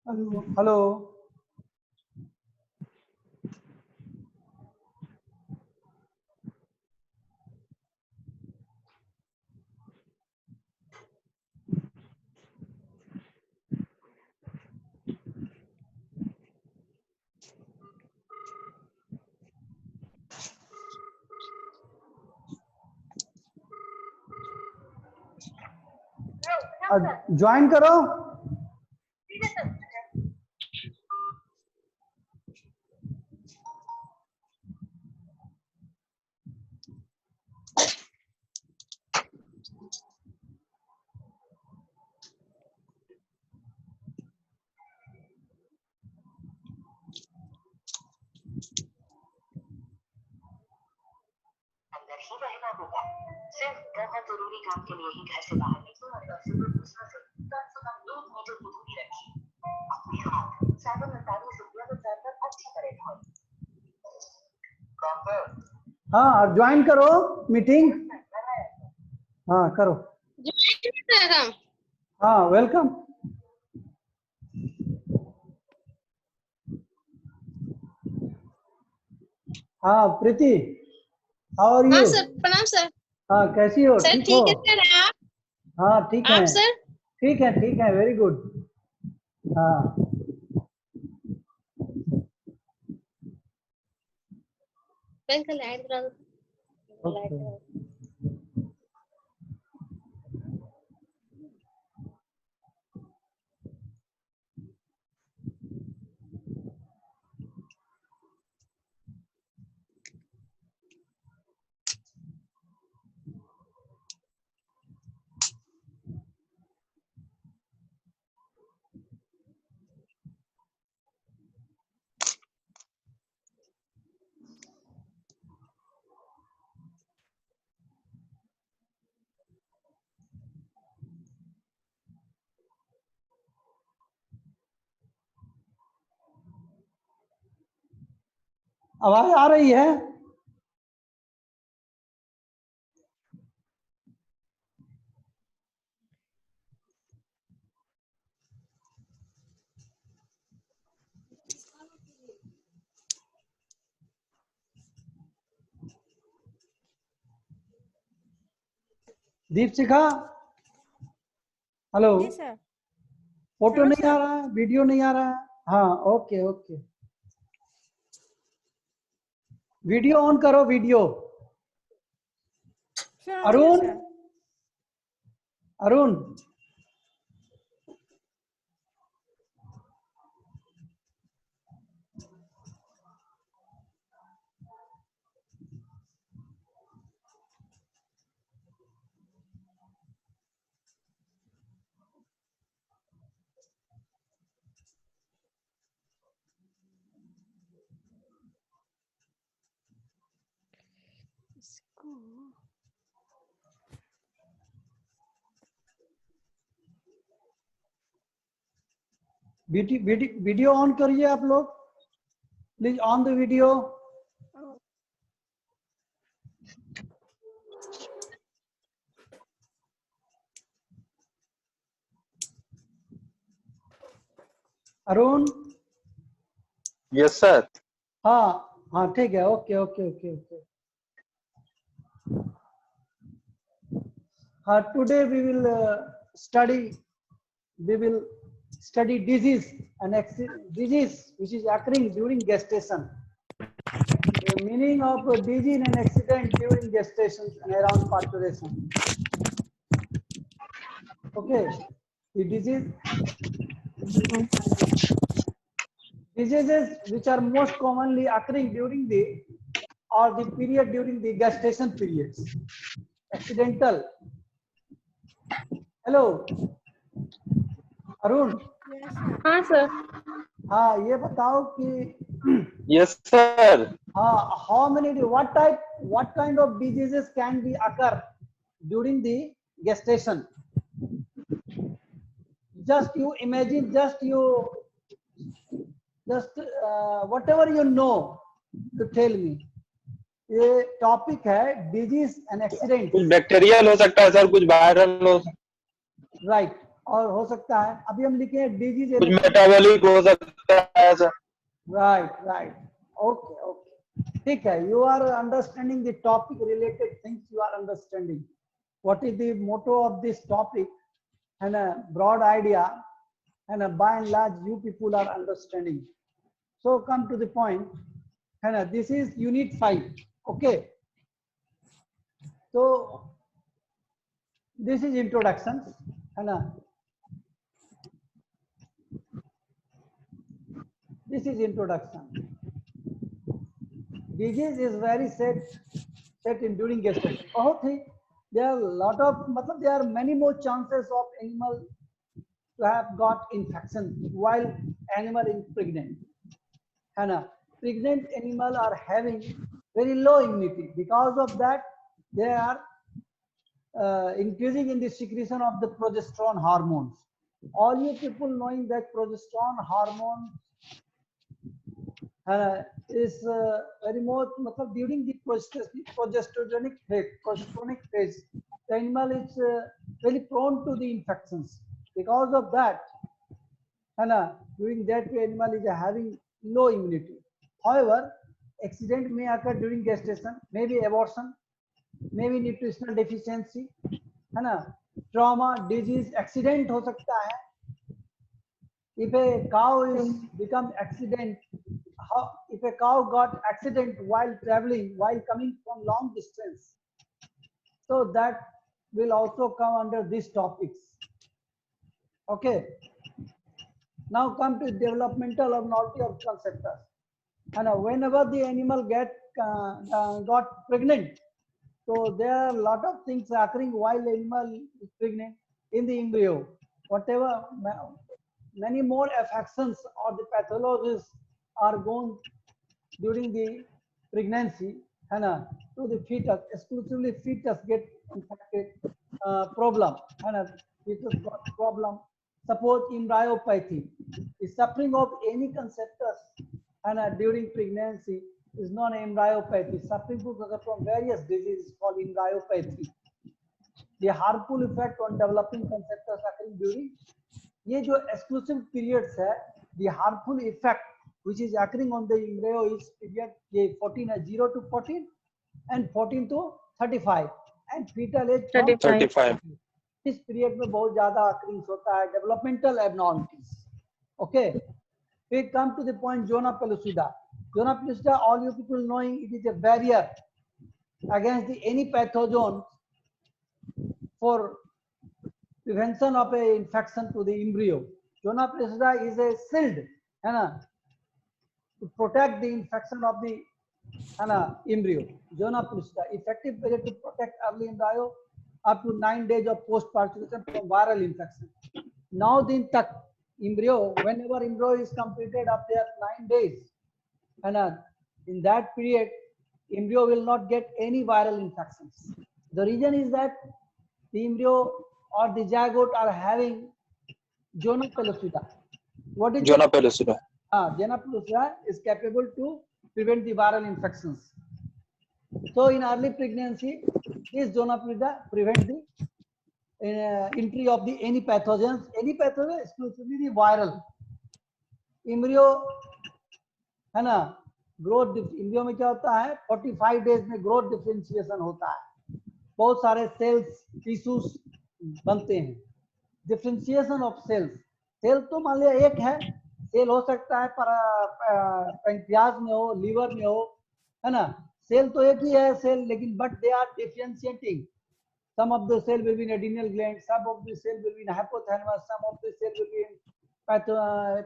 Hello. Hello. Join करो। अंदर ही रहना होगा। सिर्फ बहुत जरूरी काम के लिए ही घर से बाहर निकलो और दूसरे से कम 1 मीटर की दूरी रखिए। अपने हाथ साबुन और पानी से लगातार अच्छी तरह धोएं। हाँ, ज्वाइन करो मीटिंग। हाँ करो। हाँ वेलकम। हाँ प्रीति, हाउ आर यू? हाँ सर, प्रणाम सर। हाँ कैसी हो? सर ठीक हो? ठीक है सर। आप हाँ ठीक है। सर? ठीक है, वेरी गुड। हाँ बैंक लाइट करा दो। ओके। आवाज आ रही है? दीपशिखा, हेलो। जी सर। फोटो हाँ नहीं आ सर। रहा है, वीडियो नहीं आ रहा है। हाँ ओके ओके। वीडियो ऑन करो, वीडियो। सर ऑन है Arun, sir. Arun video on करिए आप लोग, please on the video. Arun. Yes sir. हाँ हाँ ठीक है, okay okay okay okay. Today we will study disease and disease which is occurring during gestation. The meaning of disease and accident during gestation and around parturition. Okay, the diseases which are most commonly occurring during the period during the gestation periods. Accidental. Hello, Arun. हाँ sir. हाँ ये बताओ कि yes sir. how many, what kind of diseases can be occur during the gestation? Just you imagine, whatever you know to tell me. ये topic है disease and accident. कुछ bacterial हो सकता है सर, कुछ वायरल हो सकता है। राइट, और हो सकता है अभी हम लिखे हैं डिजीज कुछ मेटाबॉलिक हो सकता है sir. Right right okay okay ठीक है you are understanding the topic related things you are understanding what is the motto of this topic and a broad idea and by and large you people are understanding. So come to the point and this is unit 5. Okay, so this is introductions and this is introduction. Disease is very set in during gestation. बहुत ही there are lot of मतलब there are many more chances of animal to have got infection while animal is pregnant. है ना? Pregnant animal are having very low immunity. Because of that, they are increasing in the secretion of the progesterone hormones. All you people knowing that progesterone hormone is very more मतलब during the progesteronic phase, the animal is very prone to the infections. Because of that, during that animal is having low immunity. However, accident may occur during gestation, maybe abortion, maybe nutritional deficiency, है ना, trauma, disease, accident हो सकता है. If a cow is become accident, if a cow got accident while traveling, while coming from long distance, so that will also come under these topics. Okay. Now come to developmental abnormality of conceptors. And whenever the animal got pregnant, so there are a lot of things occurring while the animal is pregnant in the embryo. Whatever, many more affections or the pathologies are gone during the pregnancy and to the fetus, exclusively fetus get infected problem and fetus got problem. Suppose embryopathy is suffering of any conceptors and during pregnancy is not embryopathy, suffering from various diseases called embryopathy. The harmful effect on developing conceptors occurring during ये जो exclusive periods है, the harmful effect which is occurring on the embryo is period ये 14 है 0 to 14 and 14 to 35 and fetal age from 35. इस period में बहुत ज्यादा occurrence होता है developmental abnormalities. Okay, we come to the point zona pellucida. Zona pellucida, all you people knowing, it is a barrier against any pathogen for prevention of a infection to the embryo. Zona pellucida is a shield to protect the infection of the embryo. Zona pellucida, effective period to protect early embryo up to 9 days of post-parturition from viral infection. Now the embryo, whenever embryo is completed after 9 days, and in that period, embryo will not get any viral infections. The reason is that the embryo or the zygote are having zona pellucida. What is zona pellucida? Zona pellucida is capable to prevent the viral infections. So in early pregnancy, this zona pellucida prevent the entry of the any pathogens exclusively the viral. Embryo है ना, growth embryo में क्या होता है 45 days में growth differentiation होता है, बहुत सारे सेल्स टिश्यूज बनते हैं. डिफरेंशिएशन ऑफ सेल्स, सेल तो मान लिया एक है, सेल हो सकता है पैंक्रियाज में हो, लीवर में हो, है ना, सेल तो एक ही है सेल, लेकिन but they are differentiating. Some of the cell will be in adrenal gland, some of the cell will be in hypothalamus, some of the cell will be in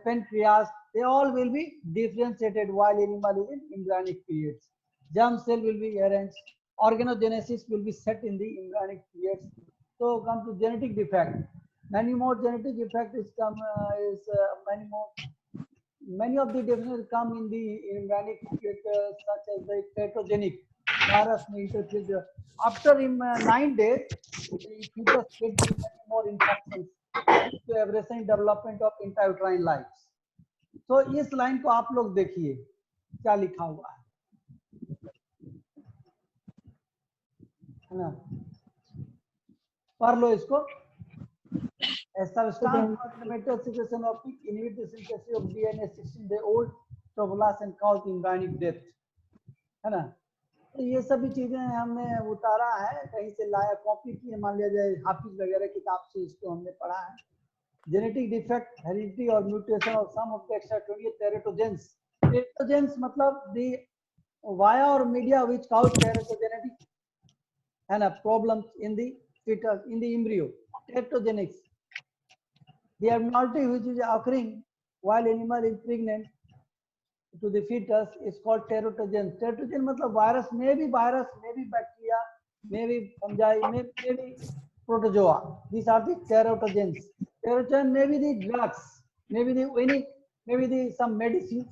pancreas. They all will be differentiated while animal is in embryonic periods. Germ cell will be arranged. Organogenesis will be set in the embryonic periods. So come to genetic defect. Many more genetic defect is many of the defects come in the embryonic period, such as the teratogenic virus may interfere. After 9 days, the fetus gets more infections to aberration development of intrauterine lives. तो इस line को आप लोग देखिए क्या लिखा हुआ है ना, पढ़ लो इसको. A substance metal secretion of pig inhibit the synthesis of DNA 16-day-old trophoblast and cause embryonic death, है ना। तो ये सभी चीजें हमने उतारा है, कहीं से लाया, कॉपी किए, मान लिया जाए हाफिज वगैरह किताब से इसको हमने पढ़ा है। जेनेटिक डिफेक्ट, हेरिडिटी और mutation of some of the extra teratogens. Teratogens मतलब द वाया और मीडिया व्हिच काउज टेराटोजेनेटिक, है ना, problems in the fetus, in the embryo, teratogenics. The abnormality which is occurring while animal is pregnant to the fetus is called teratogen. Teratogen मतलब virus, maybe bacteria, maybe fungi, maybe protozoa. These are the teratogens. Teratogen may be the drugs, maybe the some medicines,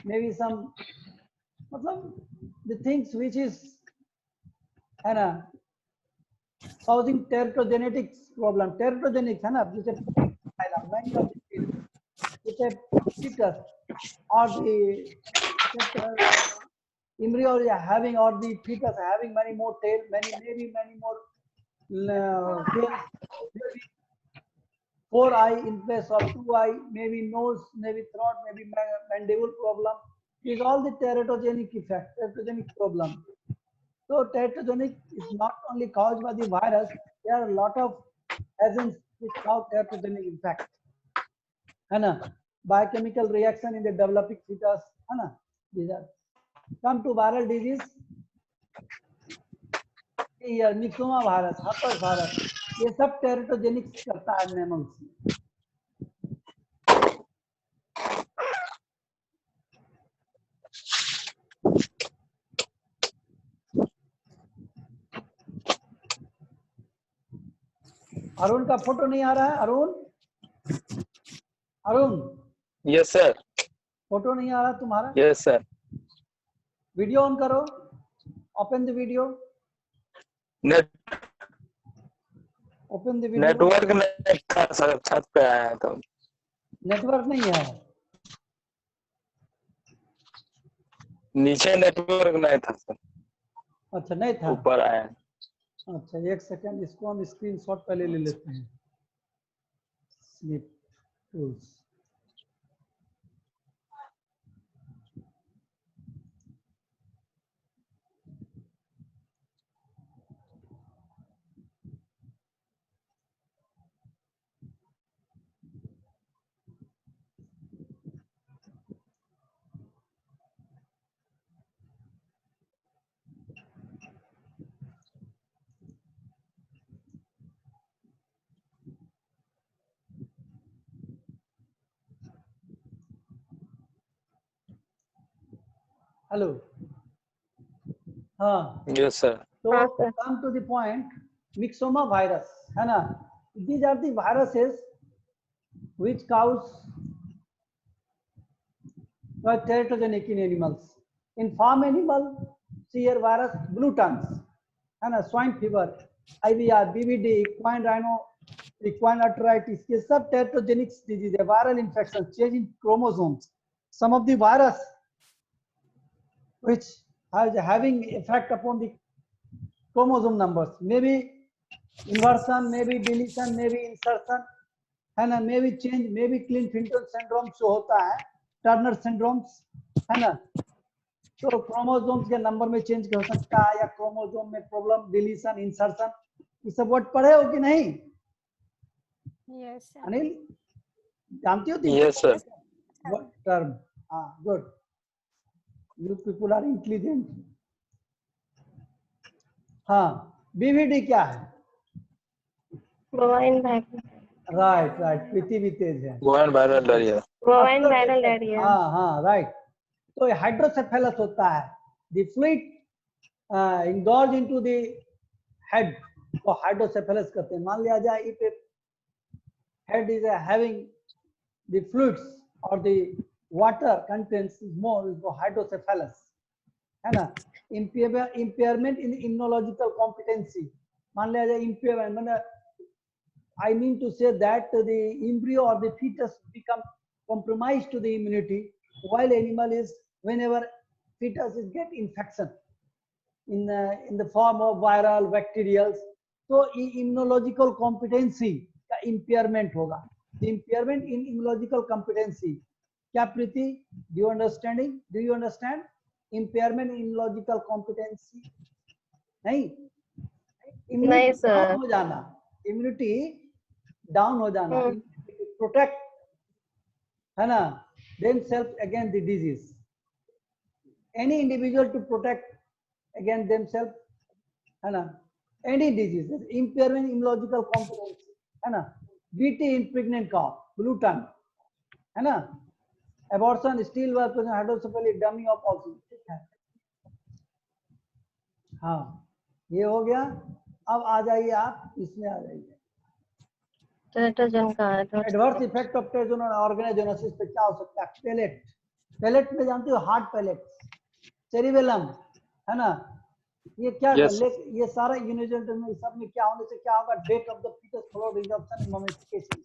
maybe some मतलब the things which is, है ना, causing teratogenetics problem. Teratogenics है ना, जैसे many of the things, जैसे fetus or the embryo is having, or the fetus having many more tail, maybe many more tails, maybe 4 eye in place of 2 eye, maybe nose, maybe throat, maybe mandible problem. These all the teratogenic effect, teratogenic problem. So teratogenic is not only caused by the virus, there are a lot of agents which cause teratogenic effect, है ना, biochemical reaction in the developing fetus, है ना, these are. Come to viral disease, here myxoma virus, herpes virus, ये सब teratogenic करता है mammals में। अरुण का फोटो नहीं आ रहा है, अरुण यस सर, फोटो नहीं आ रहा तुम्हारा। Yes sir. वीडियो ऑन करो, open the video, open the video. Network नहीं था सर, छत पे आया तो नेटवर्क नहीं है, नीचे नेटवर्क नहीं था सर। अच्छा नहीं था, ऊपर आया। अच्छा एक सेकंड, इसको हम स्क्रीनशॉट पहले ले लेते हैं। स्लिप टूल्स, हेलो, हाँ यस सर। तो हाँ, sir. Come to the point, myxoma virus, है ना, these are the viruses which cause teratogenic in animals. In farm animal, see here virus, blue tongues, है ना, swine fever, IBR, BVD, equine rhino, equine arthritis, ये सब teratogenic disease है, viral infection, change in chromosomes. Some of the virus which are having effect upon the chromosome numbers, maybe inversion, maybe deletion, maybe insertion, है ना, maybe change, maybe Klinefelter syndrome जो होता है, Turner syndromes, है ना, तो chromosomes के number में चेंज हो सकता है, या क्रोमोसोम में प्रॉब्लम, डिलीशन, इंसर्शन, ये सब वर्ड पढ़े हो कि नहीं? Yes, sir. अनिल जानती हो? Yes sir. टर्म, हाँ, good, you people are intelligent. हाँ, बीवीडी क्या है? Bovine viral. Right right, Preeti भी तेज है। Bovine viral diarrhea. Bovine viral diarrhea. हाँ हाँ राइट, तो हाइड्रोसेफेलस होता है, the fluid engorge into the head को हाइड्रोसेफेलस कहते हैं। मान लिया जाए if head is having the fluids और the water contents is more, is hydrocephalus, है ना। इम्पेयरमेंट इन इम्यूनोलॉजिकल कॉम्पिटेंसी, मान लिया जाए इम्पेयरमेंट, मतलब I mean to say that the embryo or the fetus become compromised to the immunity, while animal is, whenever fetus is get infection in the form of viral, bacterial, so immunological competency का impairment होगा, impairment in immunological competency. क्या Preeti, do you understand impairment in immunological competency? नहीं, नहीं immunity sir. Down हो जाना, immunity down हो जाना, protect है ना themself against the disease, any individual to protect against themself, है ना, any disease, impairment immunological competency, है ना, BT in pregnant cow, blue tongue, है ना, abortion, still work, hydrocephaly, dummy of oxygen, ठीक है। हाँ ये हो गया। अब आ जाइए आप इसमें आ जाइए, टेट्राजन का एडवर्स इफेक्ट ऑफ टेट्राजन और ऑर्गेनोजेनेसिस पे क्या हो सकता है? पैलेट, पैलेट में जानते हो, हार्ड पैलेट, सेरिबेलम, है ना, ये क्या Yes. ये सारा यूनिजेंट में सब में क्या होने से क्या होगा? Death of the fetus follow resorption and mummification.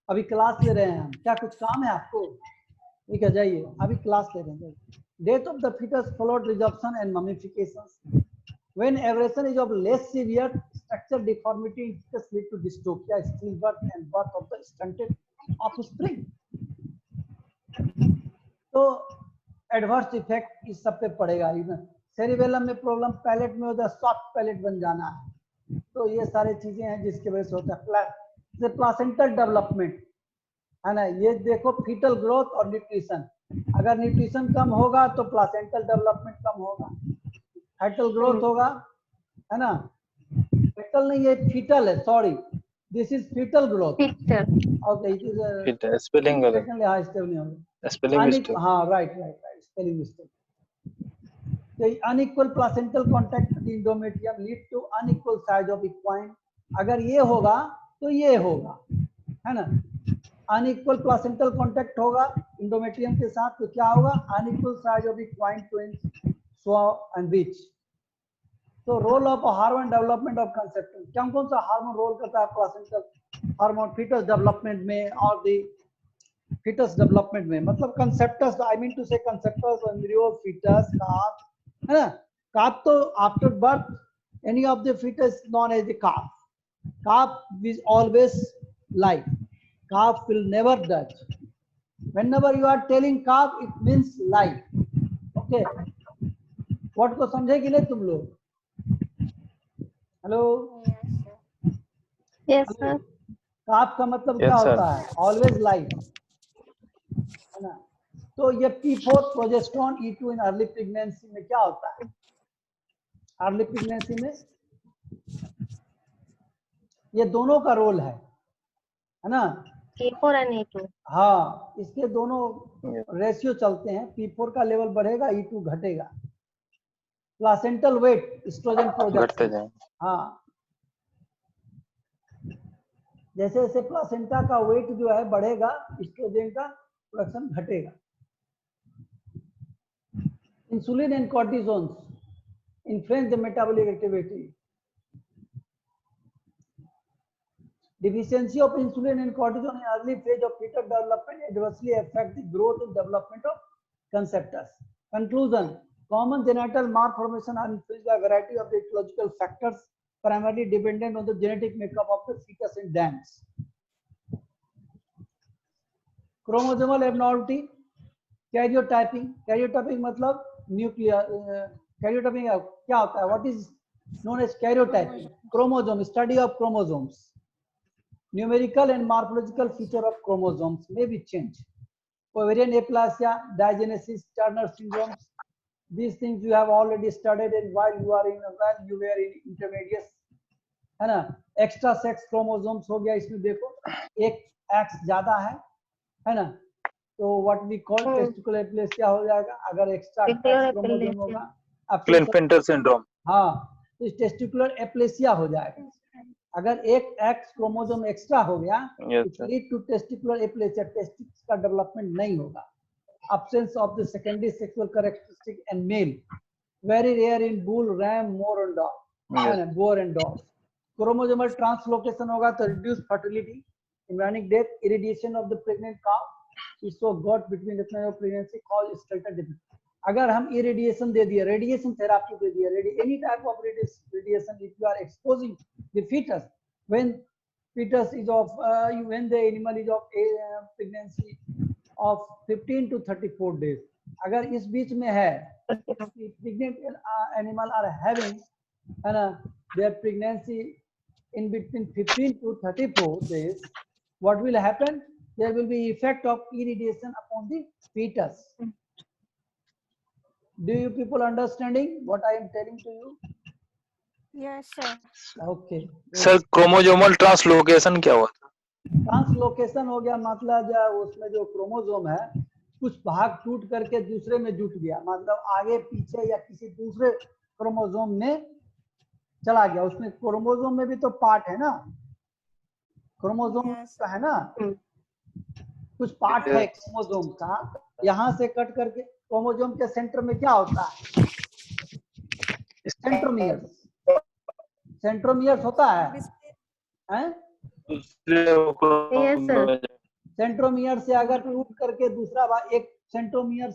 अभी क्लास ले रहे हैं हम, क्या कुछ काम है आपको? ठीक है जाइए, अभी क्लास ले रहे हैं। Death of the fetus followed resorption and mummification. When abrasion is of less severe, structural deformity in fetus lead to dystopia, stillbirth and birth of the stunted offspring. तो एडवर्स इफेक्ट इस सब पे पड़ेगा। Cerebellum में problem, palette में होता है soft palate बन जाना है, तो ये सारी चीजें हैं जिसके वजह से होता है। प्लासेंटल डेवलपमेंट, है ना, ये देखो फीटल ग्रोथ और न्यूट्रिशन, अगर न्यूट्रिशन कम होगा तो प्लासेंटल डेवलपमेंट कम होगा, फीटल ग्रोथ होगा, है ना, फीटल नहीं, ये फीटल है, sorry, this is fetal growth, okay, it is spelling गलत, सेकंडली, हाँ स्पेलिंग होगा, स्पेलिंग मिस्टेक। हाँ right, spelling mistake. The unequal placental contact with endometrium lead to unequal size of equine, अगर ये होगा तो ये होगा, है ना, unequal placental contact होगा endometrium के साथ तो क्या होगा? unequal size of equine twins, sow and bitch। तो role of hormone development of conception, क्या कौन सा हार्मोन रोल करता है प्लासेंटल हार्मोन फीटस डेवलपमेंट में और दी फीटस डेवलपमेंट में? मतलब कंसेप्टस, आई मीन टू से कंसेप्टस, एम्ब्रियो, फीटस, काफ, है ना, काफ तो after birth any of the fetus known as the calf, calf is always life, calf will never dutch, whenever you are telling calf it means life, okay, what को समझे कि नहीं तुम लोग? Hello, yes sir. काफ का मतलब Yes, क्या sir. होता है? ऑलवेज लाइफ, है ना। तो ये P4 progesterone E2 in early pregnancy में क्या होता है? अर्ली प्रेगनेंसी में ये दोनों का रोल है ना। P4 and E2। हाँ, इसके दोनों रेशियो चलते हैं, P4 का लेवल बढ़ेगा, E2 घटेगा। प्लासेंटल वेट, एस्ट्रोजन घटते प्रोडक्शन, जाए। हाँ, जैसे जैसे प्लासेंटा का वेट जो है बढ़ेगा, एस्ट्रोजन का प्रोडक्शन घटेगा। Insulin and cortisone influence the metabolic activity. Deficiency of insulin and cortisol in early phase of fetal development adversely affect the growth and development of conceptus. Conclusion: common genital malformation are influenced by a variety of etiological factors, primarily dependent on the genetic makeup of the fetus and dams. Chromosomal abnormality, karyotyping. Karyotyping मतलब nuclear. Karyotyping क्या होता है? What is known as karyotyping? Chromosome, study of chromosomes. Numerical and morphological feature of chromosomes may be changed. Ovarian aplasia, diagenesis, Turner syndrome. These things you have already studied in while you were in intermediate, है ना। Extra sex chromosomes हो गया, इसमें देखो एक X ज्यादा है ना, तो what we call testicular aplasia हो जाएगा अगर extra X chromosome होगा। Klinefelter syndrome। हाँ, तो टेस्टिकुलर एप्लेसिया हो जाएगा। अगर एक एक्स क्रोमोसोम एक्स्ट्रा हो गया, it lead to testicular aplasia, testis का डेवलपमेंट नहीं होगा। Absence of the secondary sexual characteristic and male, very rare in bull, ram, moor and dog, boar and dogs. Chromosomal translocation होगा तो reduced fertility, embryonic death, irradiation of the pregnant cow, is so got between the time of pregnancy cause skeletal defect. अगर हम irradiation दे दिए, radiation therapy दे दिए, any type of radiation, if you are exposing the fetus when fetus is of when the animal is of pregnancy of 15 to 34 days. अगर इस बीच में है, pregnant animal are having their pregnancy in between 15 to 34 days, what will happen? There will be effect of irradiation upon the fetus. Do you people understanding what I am telling to you? Yes, sir. Okay. Sir chromosomal translocation क्या हुआ? Translocation हो गया मतलब उसमें जो chromosome है कुछ भाग टूट करके दूसरे में जुट गया, मतलब आगे पीछे या किसी दूसरे क्रोमोसोम में चला गया। उसमें क्रोमोसोम में भी तो पार्ट है ना, क्रोमोसोम Yes. का है ना, कुछ पार्ट है क्रोमोसोम का। यहाँ से कट करके क्रोमोसोम के सेंटर में क्या होता है? सेंट्रोमियर्स, सेंट्रोमियर्स होता है, हैं? Yes, sir. सेंट्रोमियर से अगर टूट करके दूसरा भाग, एक सेंट्रोमियर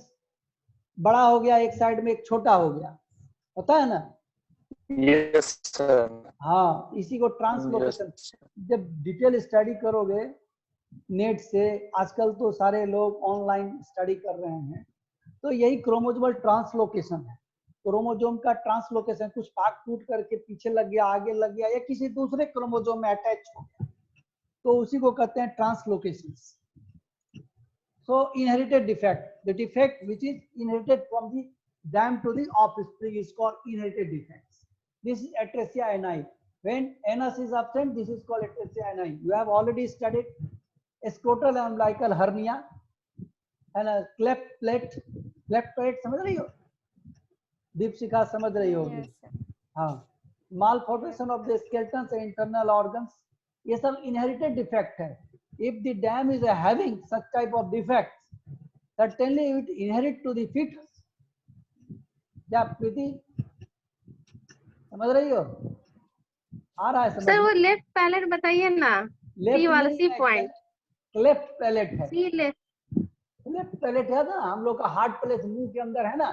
बड़ा हो गया, एक साइड में एक छोटा हो गया, होता है ना? Yes sir. हाँ, इसी को ट्रांसलोकेशन। जब डिटेल स्टडी करोगे नेट से, आजकल तो सारे लोग ऑनलाइन स्टडी कर रहे हैं, तो यही क्रोमोसोमल ट्रांसलोकेशन है। क्रोमोसोम का ट्रांसलोकेशन, कुछ भाग टूट करके पीछे लग गया, आगे लग गया, या किसी दूसरे क्रोमोसोम में अटैच हो गया, तो उसी को कहते हैं translocation. So inherited defect, the defect which is inherited from the dam to the offspring is called inherited defects. This is atresia ani. When anus is absent, this is called atresia ani. You have already studied scrotal umbilical hernia and a cleft plate समझ रही हो? दीपशिखा समझ रही होगी? Yes, sir. हाँ, malformation of the skeletons and internal organs, ये सब inherited defect है। If the dam is having such type of defects, certainly it inherit to the fetus. क्या प्रीति समझ रही हो? आ रहा है समझ? सर वो लेफ्ट पैलेट बताइए ना, सी वाला सी पॉइंट। लेफ्ट पैलेट है, सी लेफ्ट। लेफ्ट पैलेट है ना, हम लोग का हार्ट प्लेस मुंह के अंदर है ना।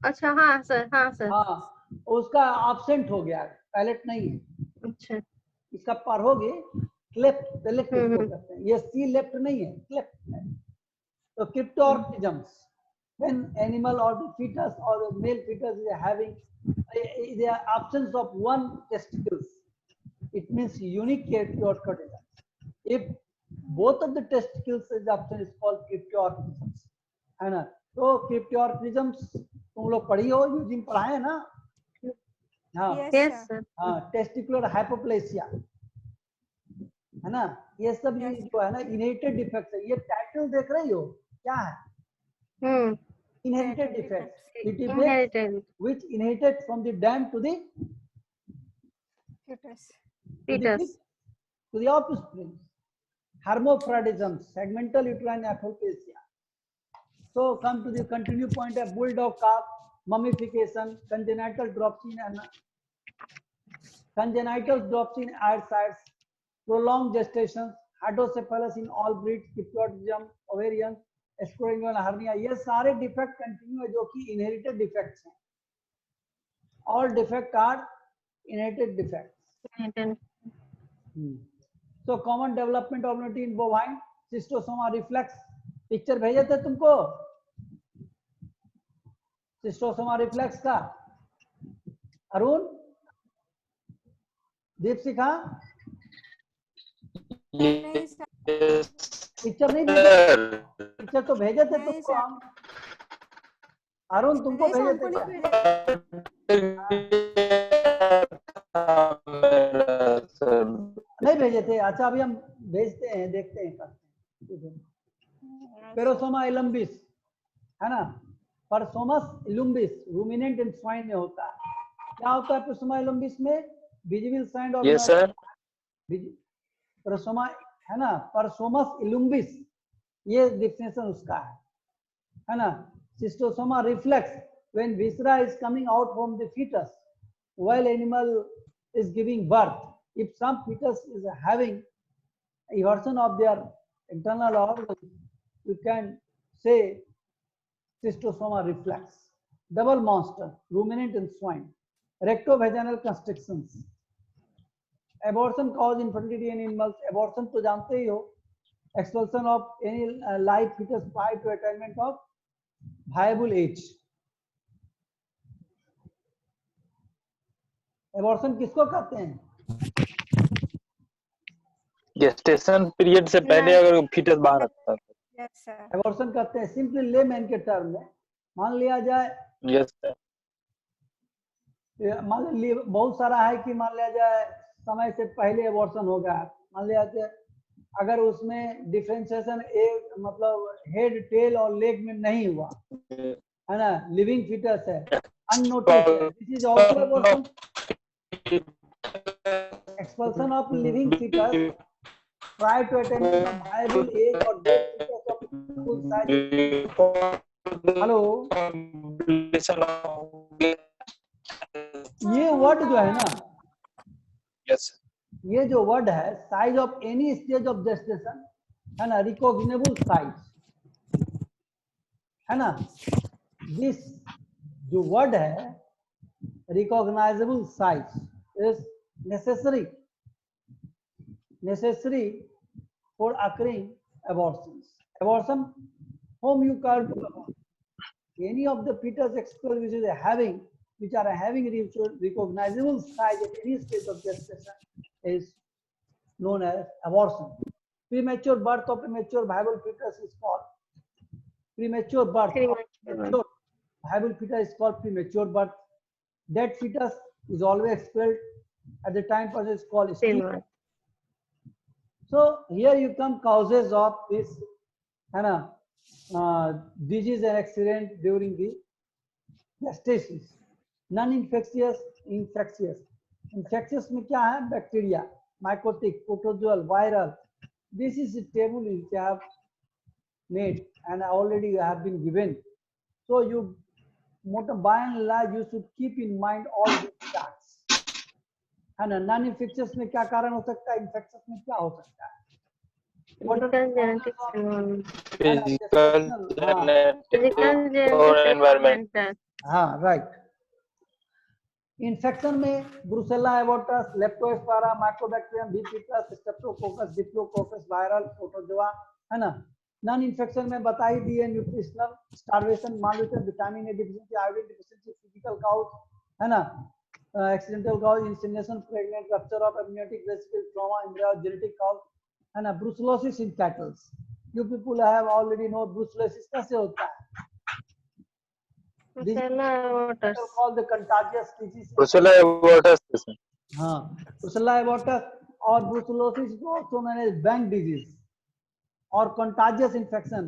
अच्छा हाँ सर, हाँ सर। हाँ, उसका एब्सेंट हो गया, पैलेट नहीं है। अच्छा इसका पढ़ोगे लेफ्ट पैलेट हम्म। कहते हैं, ये सी लेफ्ट नहीं है, लेफ्ट है। तो क्रिप्टोऑर्गेनिजम्स, when animal or the fetus or the male fetus is having the absence of one testicles, it means unique cryptorganism. If both of the testicles is absent, is called cryptorganisms, है ना? तो cryptorganisms तुम लोग पढ़ी हो, using पढ़ाए है ना? हाँ Yes, यस sir. सर। हाँ, टेस्टिकुलर हाइपोप्लेसिया है ना, ये सब ये जो है ना इनहेरिटेड डिफेक्ट है। ये टाइटल देख रही हो क्या है? Inherited defects. It is inherited which inherited from the dam to the Fetus. Fetus. to the offspring. Hermaphroditism, segmental uterine aplasia. So come to the continue point of bulldog calf, mummification, congenital dropsy and congenital dropsy in air sites, prolonged gestation, hydrocephalus in all breeds, cryptorganism, ovarian, स्क्रोलिंगल hernia, ये सारे defect continue है जो कि inherited defects हैं। All defect are inherited defects. So common development ability in bovine, schistosoma reflex, picture भेजे थे तुमको सिस्टोसोमा रिफ्लेक्स का, अरुण, दीपशिखा, नहीं, sir. पिक्चर नहीं भेजे? पिक्चर तो भेजे थे नहीं, तुमको सर। हम, अरुण तुमको नहीं, sir, भेजे हमको थे नहीं क्या? भेजा। नहीं भेजे थे? अच्छा अभी हम भेजते हैं, देखते हैं, करते हैं। पेरोसोमा इलम्बिस है ना, perosomus elumbis ruminant and swine में होता है। क्या होता है पेरोसोमा इलम्बिस में? Visible sign of yes sir. Perosoma है ना, परसोमस इलुम्बिस, ये डिफिनेशन उसका है ना। Schistosoma reflex, when viscera is coming out from the fetus while animal is giving birth. If some fetus is having eversion of their internal organs, you can say cystosoma reflex. Double monster, ruminant and swine. Rectovaginal constrictions. Abortion cause infertility in animals. Abortion तो जानते ही हो. Expulsion of any live fetus prior to attainment of viable age. Abortion किसको कहते हैं? Gestation period से पहले अगर foetus बाहर आता है. Yes, sir. Abortion कहते हैं. Simply layman के टर्म में मान लिया जाए, यस सर. मान ली बहुत सारा है कि मान लिया जाए समय से पहले एबॉर्शन हो गया. मान लिया जाए अगर उसमें डिफरेंशिएशन एक मतलब हेड टेल और लेग में नहीं हुआ है ना, लिविंग फीटस है, unnoticed, this is also abortion. Expulsion of living fetus prior to attainment of viable age or dead fetus of full size. Hello, ये वर्ड जो है ना, यस ये जो वर्ड है size of any stage of gestation है ना, रिकॉग्नेबल size है ना. दिस जो वर्ड है recognisable size is necessary for occurring abortions. Abortion, whom you can't do about. Any of the fetus expelled which are having recognizable size at any stage of gestation is known as abortion. Premature birth of premature viable fetus is called premature birth. Premature viable fetus is called premature birth. Dead fetus is always expelled at the time process is called stillbirth. So here you come causes of this disease and accident during the gestation. Non-infectious, infectious. Infectious में क्या है? Bacteria, mycotic, protozoal, viral. This is the table which I have made and already have been given. So you, by and large, you should keep in mind all these charts. है ना. Non infectious में क्या कारण हो सकता है? Infectious में क्या हो सकता है? हाँ, राइट. इन्फेक्शन में Brucella abortus, Leptospira, Mycobacterium, B पिटस, स्ट्रेप्टोकोकस, डिप्लोकोकस, वायरल, प्रोटोजोआ है ना. नॉन इन्फेक्शन में बता ही दिए, nutritional, starvation, malnutrition, vitamin A deficiency, iodine deficiency, physical cause है ना, accidental cause, insemination, pregnant, rupture of amniotic vesicle, trauma, embryo, genetic cause, है ना. Brucellosis in cattle. You people have already know brucellosis कैसे होता है. Brucella abortus. Called the contagious disease. Brucella abortus. हाँ, Brucella abortus और brucellosis is also known as Bank disease और contagious infection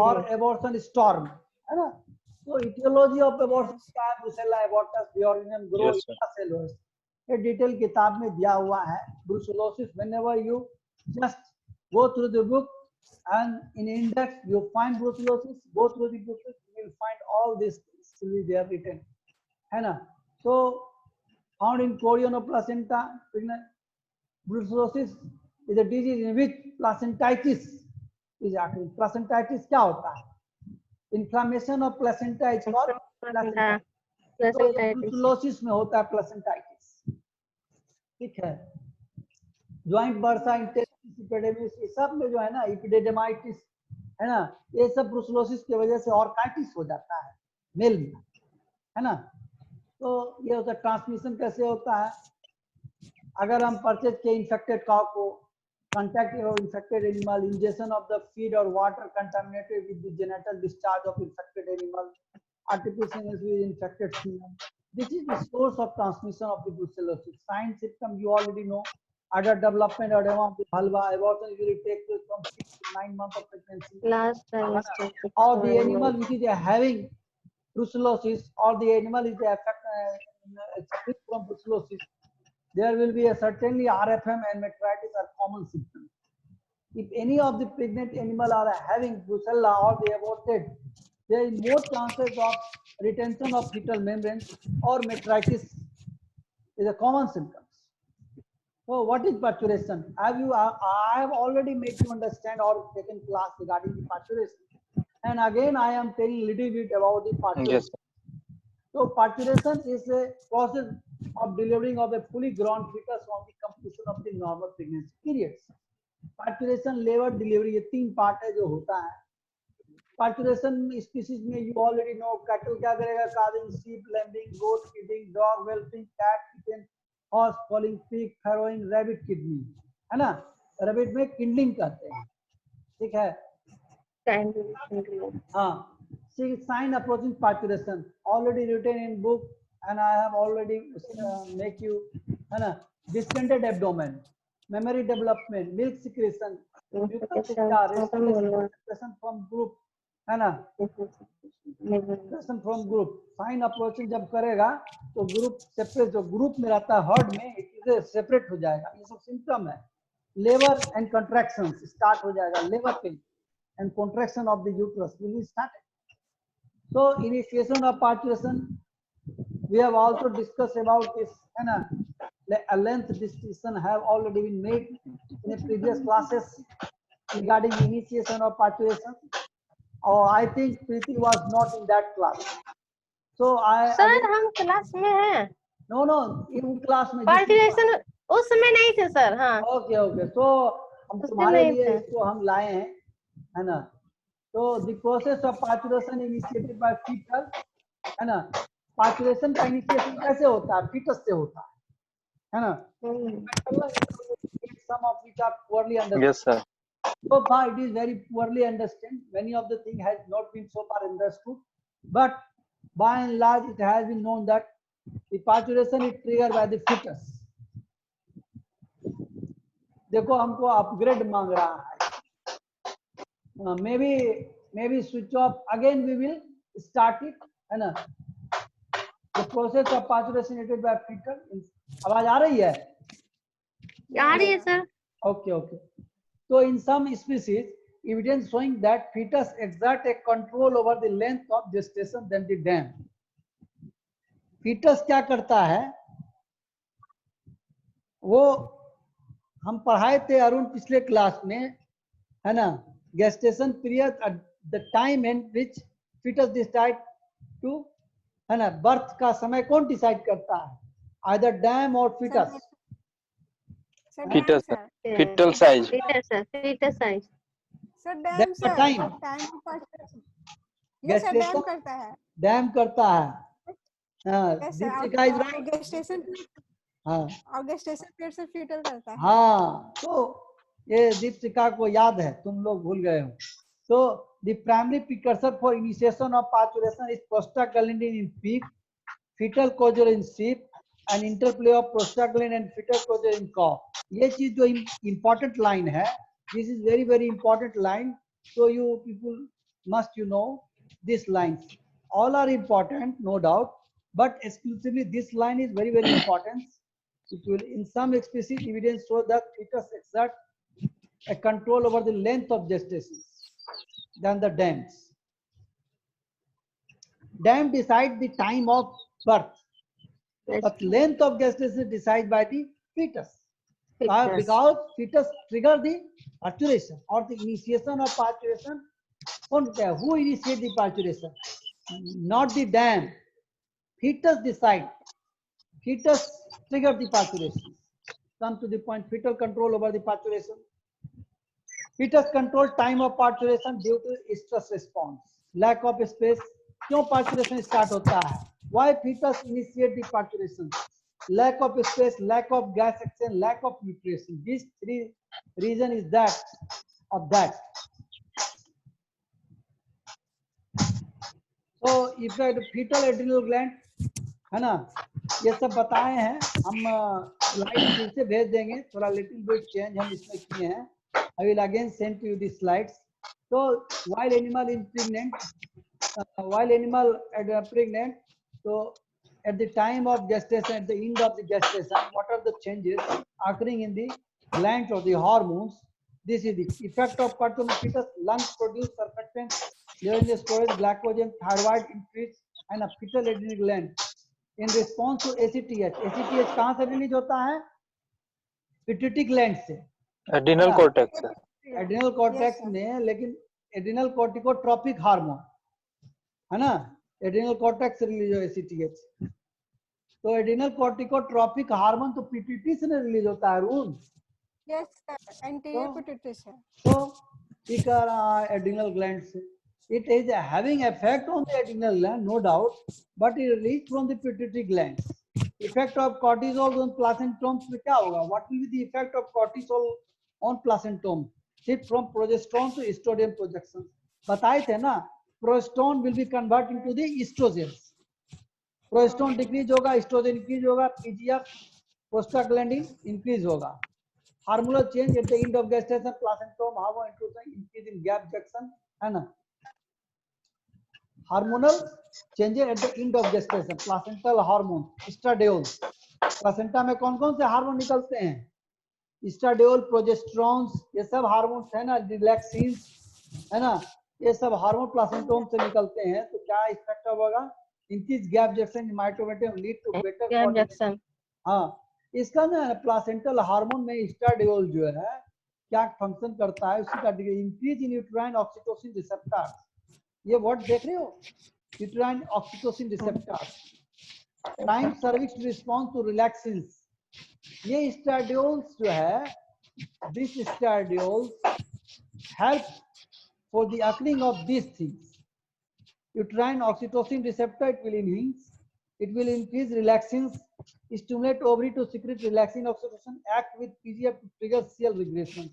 और abortion storm है ना. So etiology of abortion क्या है? Brucella abortus, Biorinum, Grow, Cellulose. ये डिटेल किताब में दिया हुआ है. Brucellosis, whenever you just go through the book and in index you find brucellosis, go through the book, you will find all these things will be there written है ना. So found in chorion of placenta. Brucellosis is a disease in which placentitis is occurring. Placentitis क्या होता है? Inflammation of placenta is called placentitis. Brucellosis में होता है placentitis. ठीक है. Joint bursa, intestinal epididymis, ये सब में जो है ना epididymitis है ना, ये सब ब्रुसेलोसिस की वजह से ऑर्काइटिस हो जाता है मेल में है ना. तो ये होता है. ट्रांसमिशन कैसे होता है? अगर हम परचेज के इन्फेक्टेड काउ को contact of infected animal, ingestion of the feed or water contaminated with the genital discharge of infected animal, artificial with infected semen. This is the source of transmission of the brucellosis. Signs, symptoms you already know. Adult development or edema of the vulva, abortion usually takes place from 6 to 9 months of pregnancy. Last trimester. Or the animal which is having brucellosis, or the animal is affected from brucellosis, there will be a certainly RFM and metritis are common symptoms. If any of the pregnant animal are having brucella or they aborted, there is more chances of retention of fetal membrane or metritis is a common symptom. So what is parturition? I have already made you understand or taken class regarding the parturition, and again I am telling little bit about the parturition. Yes. So parturition is a process of delivering of a fully grown fetus on the completion duration of the normal pregnancy periods. Parturition, labour, delivery, ये 3 part है जो होता है। Parturition species में you already know, cattle क्या करेगा, calving, sheep, lambing, goat feeding, dog whelping, cat kitchen, horse foaling, pig farrowing, rabbit kidney, है ना। रैबिट में किडनिंग कहते हैं, ठीक है। हाँ, sign approaching parturition already written in book and I have already make you, है ना। distended abdomen, memory development, milk secretion, separation from group, है ना। separation from group, sign approaching जब करेगा तो ग्रुप सेपरेट, जो ग्रुप में रहता है हर्ड में, इसे सेपरेट हो जाएगा, ये सब सिम्टम है। लेबर एंड कंट्रैक्शन स्टार्ट हो जाएगा, labour pain and contraction of the uterus will be started. So initiation of parturition, we have also discussed about this, and a length distinction have already been made in the previous classes regarding initiation of parturition. Or I think Preeti was not in that class. So sir हम class में हैं। no in class में partition उस समय नहीं थे sir. हाँ okay so हम तुम्हारे लिए इसको हम लाए हैं, है ना। तो the process of parturition initiated by fetus, है ना। पार्चुरेशन का इनिशिएशन कैसे होता है, फीटस से होता है ना। some of which are poorly understood. Yes sir. So far it is very poorly understood, many of the thing has not been so far understood, but by and large it has been known that the parturition is triggered by the fetus. देखो हमको upgrade मांग रहा है, maybe switch off again, we will start it, है ना। the process of parturition is by fetus. आवाज आ रही है? आ रही है sir. okay so in some species evidence showing that fetus exert a control over the length of gestation than the dam. fetus क्या करता है, वो हम पढ़ाए थे अरुण पिछले क्लास में, है ना। gestation period at the time in which fetus decide to, है ना, बर्थ का समय कौन डिसाइड करता है, either dam or fetus. Fetus sir. Fetal size. fetus size sir dam That's the sir time. ये सर डैम Gestation करता है। डैम करता है, हाँ। Deepika is right. गेस्टेशन हाँ और गेस्टेशन पीरियड से फीटल करता है। हाँ, तो ये दीपिका को याद है, तुम लोग भूल गए हो। तो the primary precursor for initiation of parturition is prostaglandin in pig, fetal closure in sheep, and interplay of prostaglandin and fetal closure in cow. ये चीज जो important line है, this is very very important line. So you people must know this lines. All are important, no doubt, but exclusively this line is very very important. It will, in some species, evidence show that fetus exert a control over the length of gestation than the dams. Dam decide the time of birth, but length of gestation is decided by the fetus. Because fetus trigger the parturition or the initiation of parturition. Who initiate the parturition? Not the dam. Fetus decide. Fetus trigger the parturition. Come to the point, fetal control over the parturition. Fetus control time of parturition due to stress response. Lack of space. क्यों parturition start होता है? Why fetus initiate the parturition? Lack of space, lack of gas exchange, lack of nutrition. These three reason is that of that. So if I fetal adrenal gland, है ना, ये सब बताए हैं हम, स्लाइड फिर से भेज देंगे, थोड़ा लिटिल बिट चेंज हम इसमें किए हैं। I will again send to you the slides. So while animal is pregnant, so at the time of gestation, at the end of the gestation, what are the changes occurring in the glands or the hormones? This is the effect of parturition fetus. Lungs produce surfactants, during the storage glycogen, thyroid increase, and a fetal adrenal gland in response to ACTH. ACTH कहाँ से release होता है? Pituitary gland से, Adrenal cortex sir. Adrenal cortex में, लेकिन adrenal कॉर्टिकोट्रोपिक hormone, है ना, adrenal cortex release हो ACTH। तो एड्रिनल कॉर्टिकोट्रॉपिक हार्मोन तो पीट्यूटरी से रिलीज होता है Arun. Yes, sir. Anterior pituitary, sir. So it adrenal glands. It is having effect on the adrenal gland, no doubt, but it released from the pituitary glands. Effect of cortisol on placentomes में क्या होगा? What will be the effect of cortisol on placentome? Shift from progesterone to estrogen projection. बताए थे ना, progesterone will be converted into the estrogens. Progesterone decrease होगा, estrogen increase होगा, PGF prostaglandin increase होगा। Hormonal change at the end of gestation, placentome hormone increase in gap junction, है ना। Hormonal changes at the end of gestation, placental hormone, estradiol. Placenta में कौन कौन से hormone निकलते हैं? एस्ट्राडियोल, प्रोजेस्टेरोन्स, ये सब हार्मोन्स है ना, रिलैक्सिन्स, है ना, ये सब हार्मोन प्लासेंटोम से निकलते हैं। तो क्या इफेक्ट होगा? Increase gap junction myometrium lead to better gap junction. हाँ, इसका ना प्लासेंटल हार्मोन में एस्ट्राडियोल जो है क्या फंक्शन करता है, उसी का increase in uterine oxytocin receptor. ये वर्ड देख रहे हो, uterine oxytocin receptor, prime cervix response to relaxins. ये एस्ट्राडियोल्स जो है, this estradiols help for the occurring of this things. Uterine oxytocin receptor, it will enhance, it will increase relaxins, stimulate ovary to secrete relaxin oxytocin, act with PGF to trigger CL regression.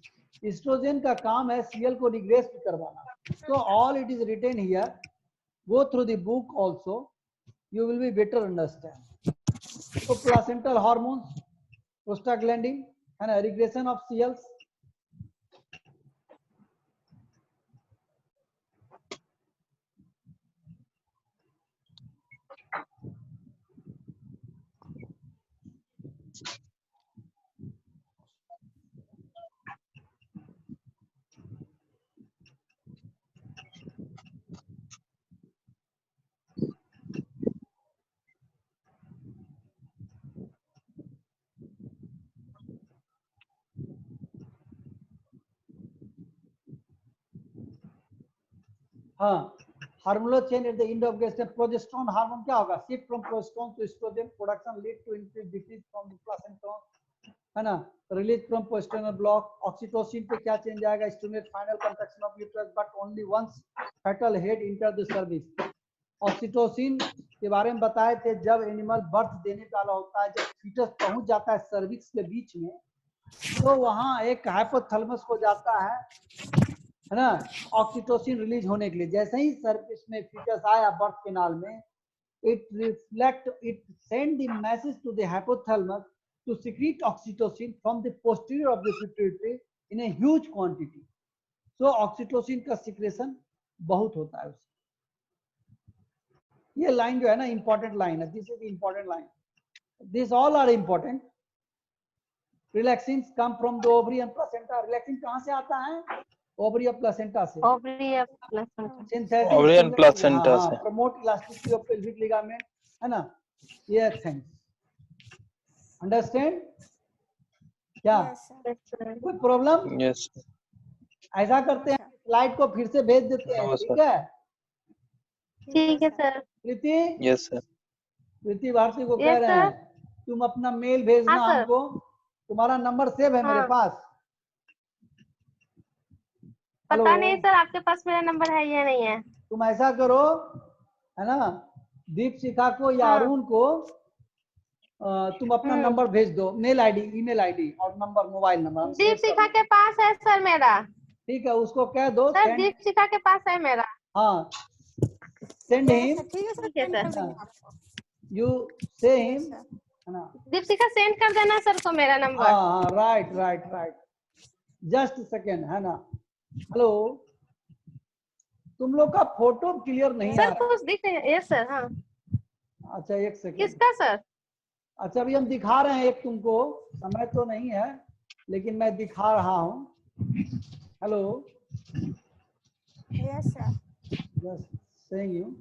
Estrogen का काम है CL को regress करवाना. So all it is written here. Go through the book also. You will be better understand. So placental hormones, prostaglandin, and regression of CLs. हाँ, hormonal change at the end of gestation, progesterone hormone क्या होगा? Shift from progesterone to estrogen production lead to increase decrease from the placentome, है ना, release from progesteronal block. Oxytocin पे क्या change आएगा? Stimulate final contraction of uterus but only once fetal head enter the cervix. Oxytocin के बारे में बताए थे, जब एनिमल बर्थ देने वाला होता है, जब फीटस पहुंच जाता है सर्विक्स के बीच में, तो वहां एक हाइपोथैलेमस को जाता है ना, ऑक्सीटोसिन रिलीज होने के लिए। जैसे ही सर्विस में फीटस आया बर्थ कैनाल में, it reflect, it send the message to the hypothalamus to secrete oxytocin from the posterior of the pituitary in a huge quantity. So oxytocin का सिक्रेशन बहुत होता है उससे। ये लाइन जो है ना, इंपॉर्टेंट लाइन है, this is important line, this all are important. Relaxins come from the ovary and placenta. Relaxin कहां से आता है? ओवरी ऑफ प्लेसेंटा से। Ovary of placenta. Synthetic ovary and placenta से। Promote elasticity of pelvic ligament, है ना, ये things. Understand क्या? कोई प्रॉब्लम? यस ऐसा करते हैं, स्लाइड को फिर से भेज देते हैं, ठीक है? ठीक है सर। प्रीति, यस सर। प्रीति भारती को कह रहे हैं तुम अपना मेल भेजना हमको, तुम्हारा नंबर सेव है मेरे पास। पता नहीं सर आपके पास मेरा नंबर है या नहीं है। तुम ऐसा करो, है ना, दीपशिखा को या अरुण को तुम अपना नंबर भेज दो, मेल आईडी, ईमेल आईडी और नंबर, मोबाइल नंबर। दीपशिखा के पास है सर मेरा। ठीक है, उसको कह दो सर, दीपशिखा के पास है मेरा। हाँ, सेंड हिम, ठीक है सर। यू से हिम, है ना। दीपशिखा सेंड कर देना सर को मेरा नंबर। हाँ, right right right, just second, है ना। हेलो, तुम लोग का फोटो क्लियर नहीं आ रहा। सर कुछ दिख रहा है? Yes sir. हाँ, अच्छा एक सेकेंड। किसका सर? अच्छा अभी हम दिखा रहे हैं एक, तुमको समय तो नहीं है लेकिन मैं दिखा रहा हूँ। Hello, yes sir, just saying you.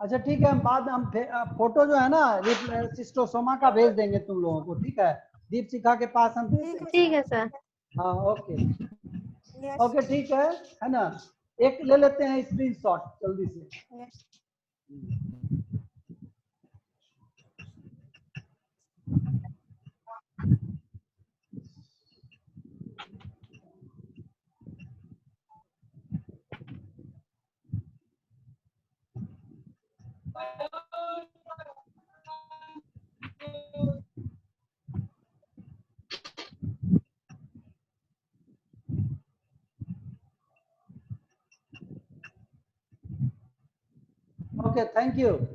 अच्छा ठीक है, हम बाद हम फोटो जो है ना सिस्टोसोमा का भेज देंगे तुम लोगों को, ठीक है? दीपशिखा के पास हम भेज ठीक देंगे। ठीक है सर। हाँ ओके Yes. ओके ठीक है ना? एक ले लेते हैं स्क्रीनशॉट जल्दी से। Yes. Okay, thank you.